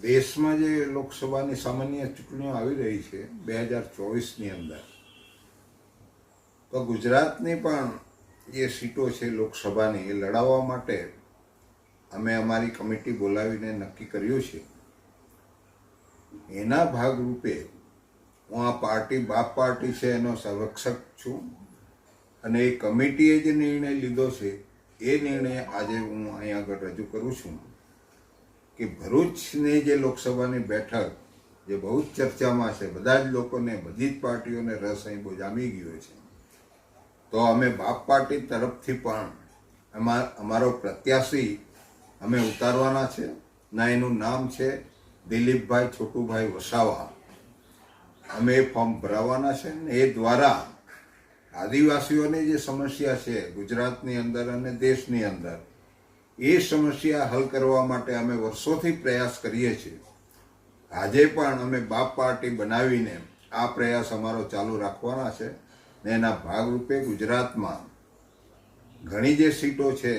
દેશમાં જે લોકસભાની સામાન્ય ચૂંટણીઓ આવી રહી છે 2024ની અંદર, તો ગુજરાતની પણ જે સીટો છે લોકસભાની એ લડાવવા માટે અમે અમારી કમિટી બોલાવીને નક્કી કર્યું છે. એના ભાગરૂપે હું આ પાર્ટી બાપ પાર્ટી છે એનો સંરક્ષક છું, અને એ કમિટીએ જે નિર્ણય લીધો છે એ નિર્ણય આજે હું અહીં આગળ રજૂ કરું છું કે ભરૂચની જે લોકસભાની બેઠક જે બહુ જ ચર્ચામાં છે, બધા જ લોકોને, બધી જ પાર્ટીઓને રસ અહીં બહુ જામી ગયો છે, તો અમે બાપ પાર્ટી તરફથી પણ અમારો પ્રત્યાશી અમે ઉતારવાના છે. ના એનું નામ છે દિલીપભાઈ છોટુભાઈ વસાવા. અમે એ ફોર્મ ભરાવાના છે ને એ દ્વારા આદિવાસીઓની જે સમસ્યા છે ગુજરાતની અંદર અને દેશની અંદર, એ સમસ્યા હલ કરવા માટે અમે વર્ષોથી પ્રયાસ કરીએ છીએ. આજે પણ અમે બાપ પાર્ટી બનાવીને આ પ્રયાસ અમારો ચાલુ રાખવાના છે ને એના ભાગરૂપે ગુજરાતમાં ઘણી જે સીટો છે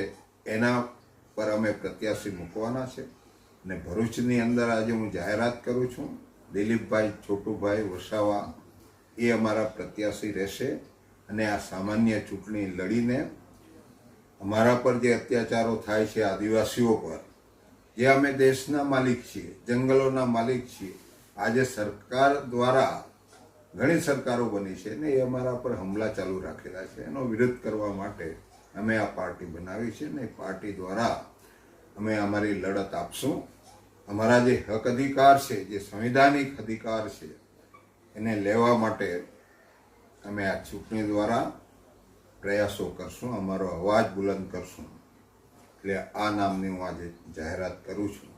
એના પર અમે પ્રત્યાશી મૂકવાના છે. ને ભરૂચની અંદર આજે હું જાહેરાત કરું છું, દિલીપભાઈ છોટુભાઈ વસાવા એ અમારા પ્રત્યાશી રહેશે, અને આ સામાન્ય ચૂંટણી લડીને અમારા પર જે અત્યાચારો થાય છે આદિવાસીઓ પર, જે અમે દેશના માલિક છીએ, જંગલોના માલિક છીએ, આજે સરકાર દ્વારા ઘણી સરકારો બની છે ને એ અમારા પર હુમલા ચાલુ રાખેલા છે, એનો વિરોધ કરવા માટે અમે આ પાર્ટી બનાવી છે ને પાર્ટી દ્વારા અમે અમારી લડત આપશું. અમારા જે હક અધિકાર છે, જે સંવિધાનિક અધિકાર છે, એને લેવા માટે અમે આ ચૂંટણી દ્વારા પ્રયાસો કરશું, અમારો અવાજ બુલંદ કરશું. એટલે આ નામની હું આજે જાહેરાત કરું છું.